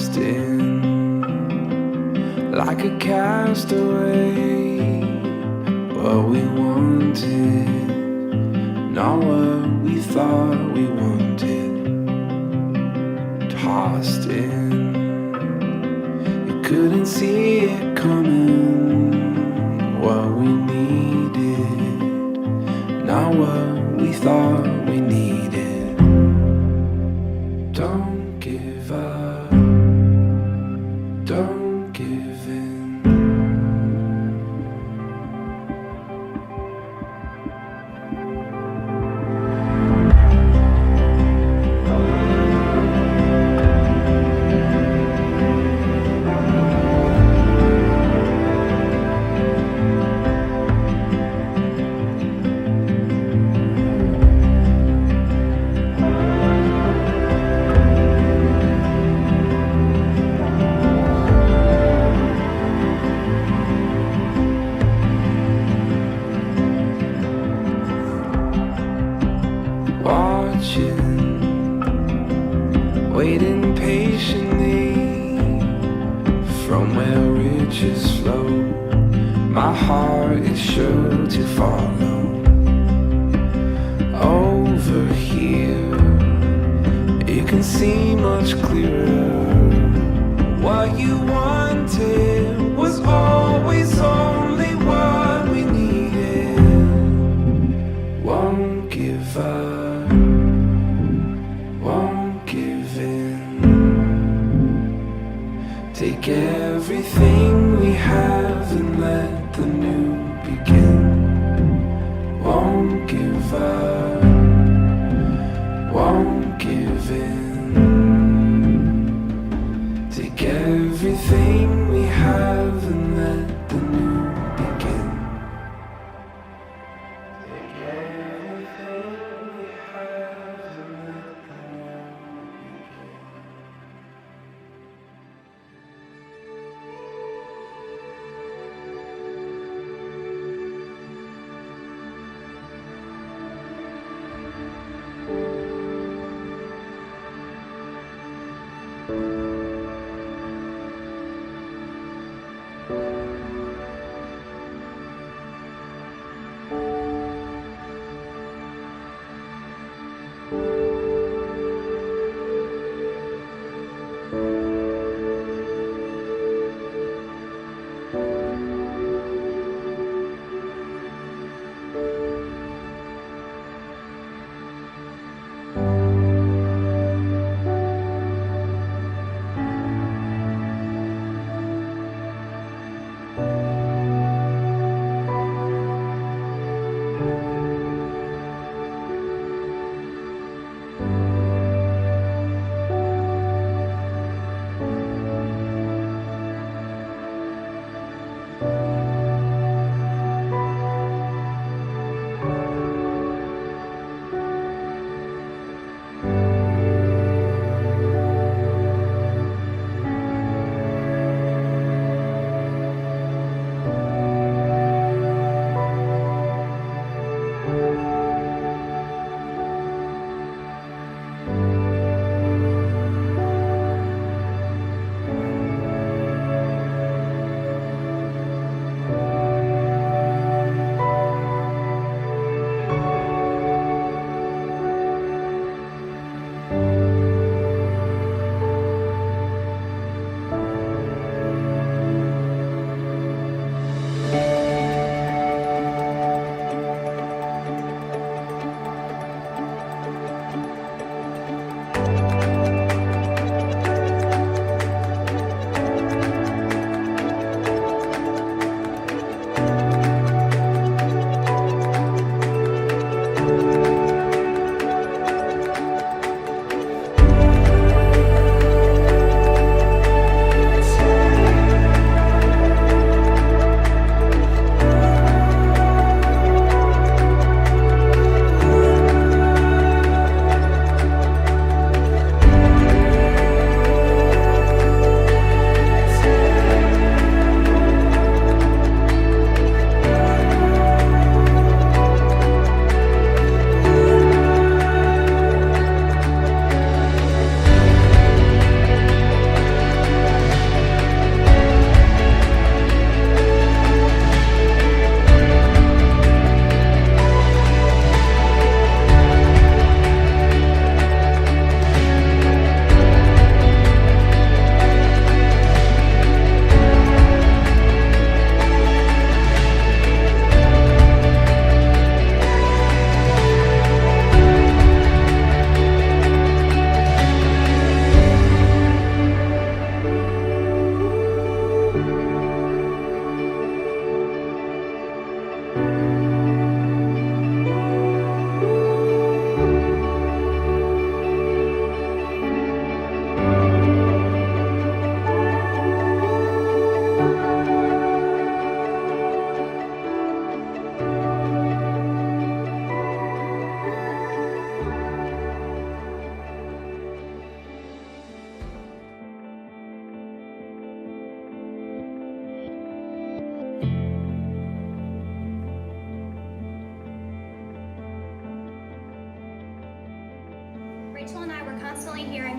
tossed in like a castaway. What we wanted, not what we thought we wanted. Tossed in, you couldn't see it coming. What we needed, not what we thought we needed. Don't give up, don't give in. Watching, waiting patiently from where riches flow. My heart is sure to follow. Over here, you can see much clearer. What you wanted was always only what we needed. Won't give up, won't give in. Take everything we have and let the new begin. Won't give up, won't give in. Take everything we have and let the new begin. Take everything we have and let the new begin.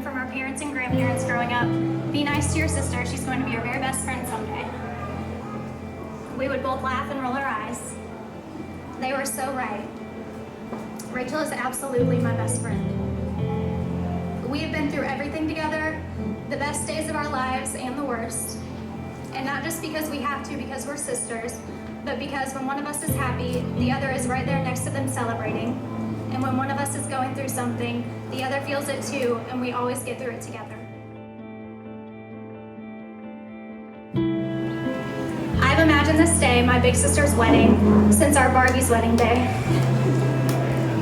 from our parents and grandparents growing up, be nice to your sister, she's going to be your very best friend someday. We would both laugh and roll our eyes. They were so right. Rachael is absolutely my best friend. We have been through everything together, the best days of our lives and the worst. And not just because we have to, because we're sisters, but because when one of us is happy, the other is right there next to them celebrating. And when one of us is going through something, the other feels it too, and we always get through it together. I've imagined this day, my big sister's wedding, since our Barbie's wedding day.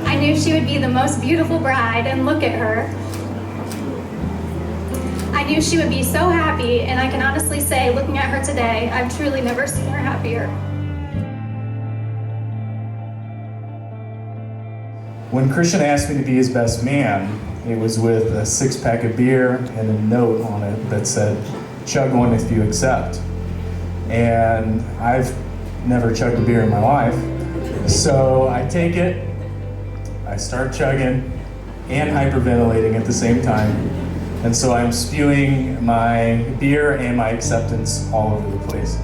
I knew she would be the most beautiful bride, and look at her. I knew she would be so happy, and I can honestly say, looking at her today, I've truly never seen her happier. When Christian asked me to be his best man, it was with a 6-pack of beer and a note on it that said, "Chug one if you accept." And I've never chugged a beer in my life. So I take it, I start chugging and hyperventilating at the same time. And so I'm spewing my beer and my acceptance all over the place.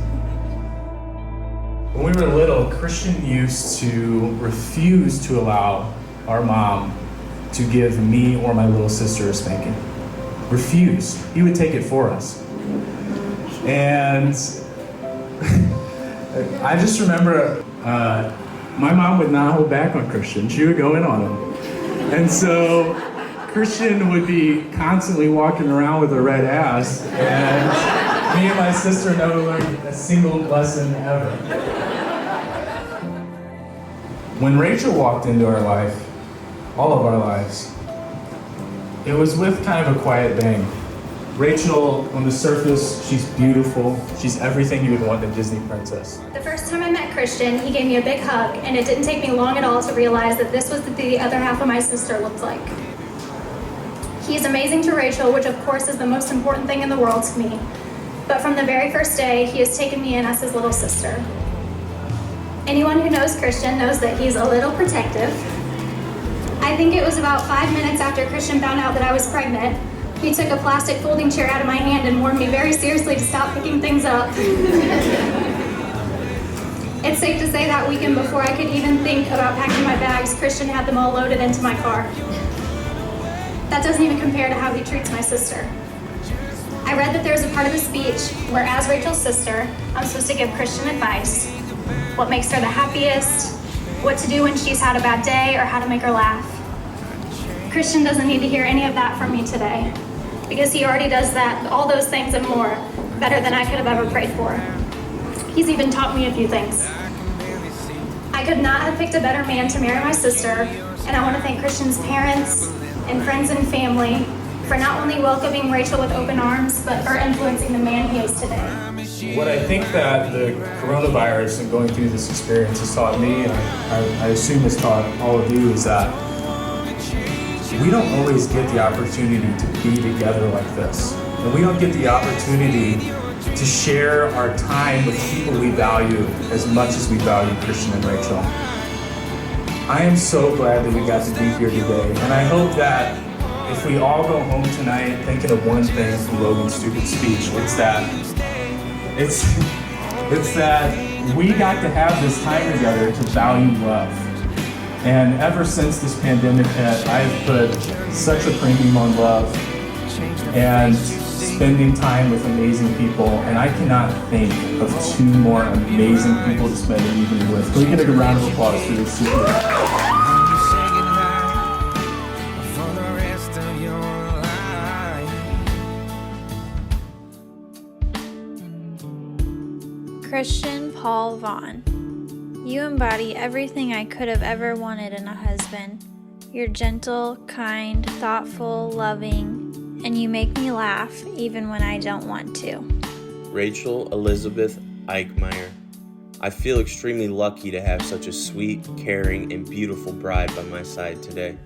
When we were little, Christian used to refuse to allow our mom to give me or my little sister a spanking. Refused. He would take it for us. And I just remember my mom would not hold back on Christian. She would go in on him. And so Christian would be constantly walking around with a red ass, and me and my sister never learned a single lesson ever. When Rachael walked into our life, all of our lives, it was with kind of a quiet bang. Rachael, on the surface, she's beautiful. She's everything you would want in a Disney princess. The first time I met Christian, he gave me a big hug, and it didn't take me long at all to realize that this was what the other half of my sister looked like. He's amazing to Rachael, which of course is the most important thing in the world to me. But from the very first day, he has taken me in as his little sister. Anyone who knows Christian knows that he's a little protective. I think it was about 5 minutes after Christian found out that I was pregnant, he took a plastic folding chair out of my hand and warned me very seriously to stop picking things up. It's safe to say that weekend, before I could even think about packing my bags, Christian had them all loaded into my car. That doesn't even compare to how he treats my sister. I read that there's a part of the speech where, as Rachael's sister, I'm supposed to give Christian advice. What makes her the happiest, what to do when she's had a bad day, or how to make her laugh. Christian doesn't need to hear any of that from me today, because he already does that, all those things and more, better than I could have ever prayed for. He's even taught me a few things. I could not have picked a better man to marry my sister, and I want to thank Christian's parents and friends and family for not only welcoming Rachael with open arms, but for influencing the man he is today. What I think that the coronavirus and going through this experience has taught me, and I assume has taught all of you, is that we don't always get the opportunity to be together like this. And we don't get the opportunity to share our time with people we value as much as we value Christian and Rachael. I am so glad that we got to be here today, and I hope that if we all go home tonight thinking of one thing from Logan's stupid speech, it's that we got to have this time together to value love. And ever since this pandemic hit, I've put such a premium on love and spending time with amazing people, and I cannot think of two more amazing people to spend an evening with. Can we get a round of applause for this super? Christian Paul Vaughn. You embody everything I could have ever wanted in a husband. You're gentle, kind, thoughtful, loving, and you make me laugh even when I don't want to. Rachael Elizabeth Eichmeyer. I feel extremely lucky to have such a sweet, caring, and beautiful bride by my side today.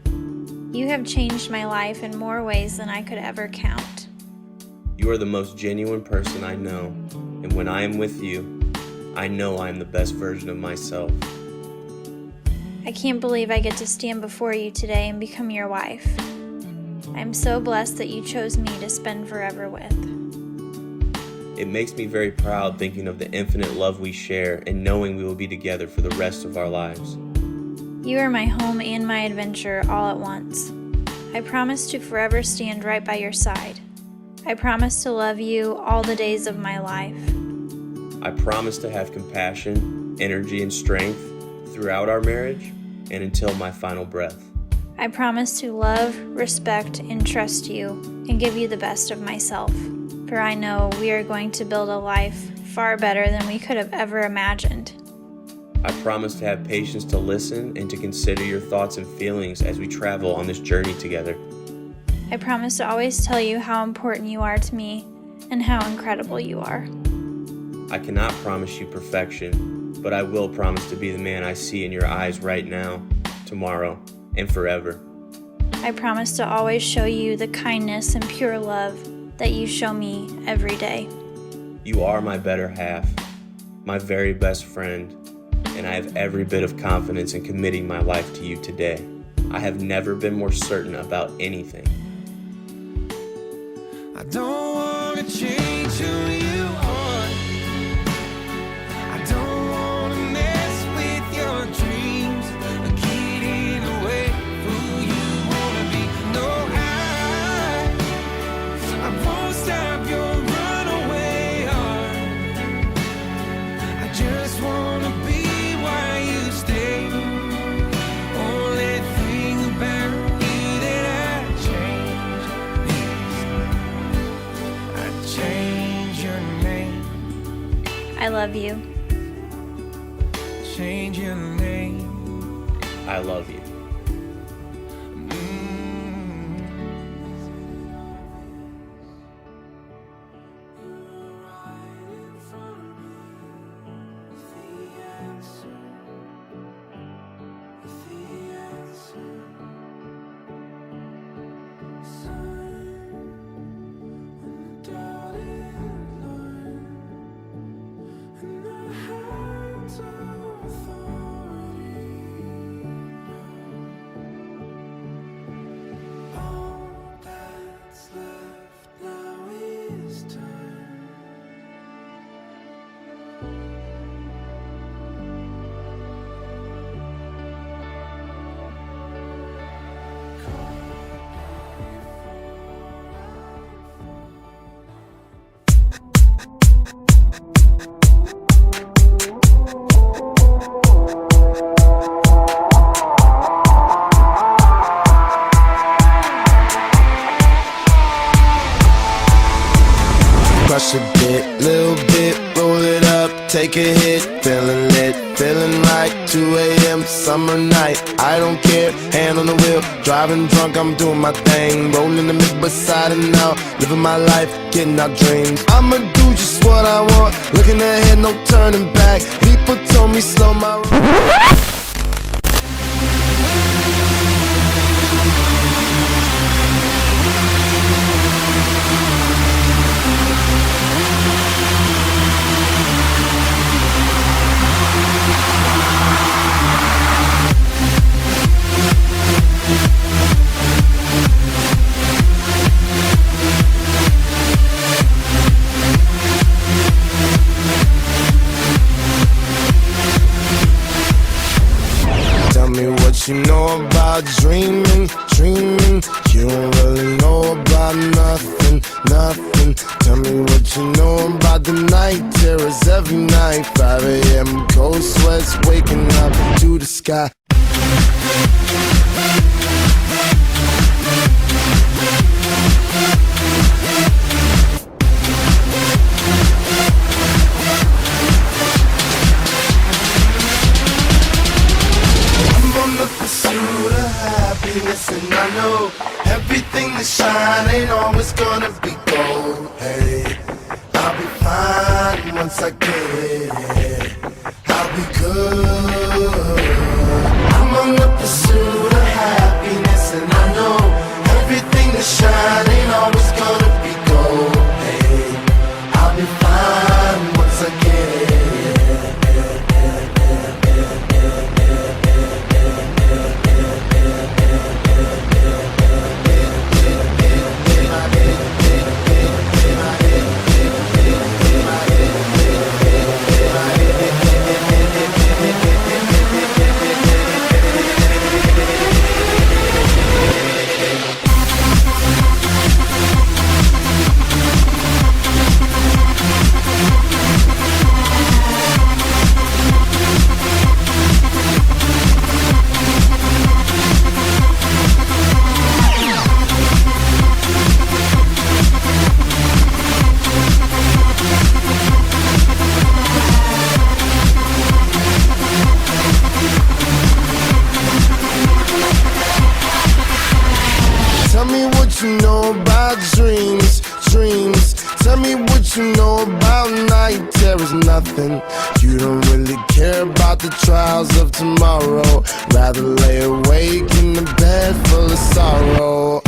You have changed my life in more ways than I could ever count. You are the most genuine person I know, and when I am with you, I know I am the best version of myself. I can't believe I get to stand before you today and become your wife. I'm so blessed that you chose me to spend forever with. It makes me very proud thinking of the infinite love we share and knowing we will be together for the rest of our lives. You are my home and my adventure all at once. I promise to forever stand right by your side. I promise to love you all the days of my life. I promise to have compassion, energy, and strength throughout our marriage and until my final breath. I promise to love, respect, and trust you and give you the best of myself. For I know we are going to build a life far better than we could have ever imagined. I promise to have patience to listen and to consider your thoughts and feelings as we travel on this journey together. I promise to always tell you how important you are to me and how incredible you are. I cannot promise you perfection, but I will promise to be the man I see in your eyes right now, tomorrow, and forever. I promise to always show you the kindness and pure love that you show me every day. You are my better half, my very best friend, and I have every bit of confidence in committing my life to you today. I have never been more certain about anything. I don't want to change who you are. I don't want to mess with your dreams or getting away who you want to be. No, I won't stop your runaway heart. I just want to be why you stay. Only thing about you that I change your name. I love you. Change your name. I love you. Crush a bit, little bit, roll it up, take a hit, feeling lit, feeling right, 2 a.m. summer night, I don't care, hand on the wheel, driving drunk, I'm doing my thing, rolling the mid beside and now, living my life, getting our dreams, I'ma do just what I want, looking ahead, no turning back, people told me slow my you know about dreaming, dreaming. You don't really know about nothing, nothing. Tell me what you know about the night terrors every night. 5 a.m. cold sweats waking up to the sky. And I know everything that shine ain't always gonna be gold. Hey, I'll be fine once I get it. I'll be good. I'm on the pursuit of happiness, and I know everything that shine ain't always gonna be gold. Hey, I'll be fine once I get it. what you know about night terror's nothing. You don't really care about the trials of tomorrow. Rather lay awake in the bed full of sorrow.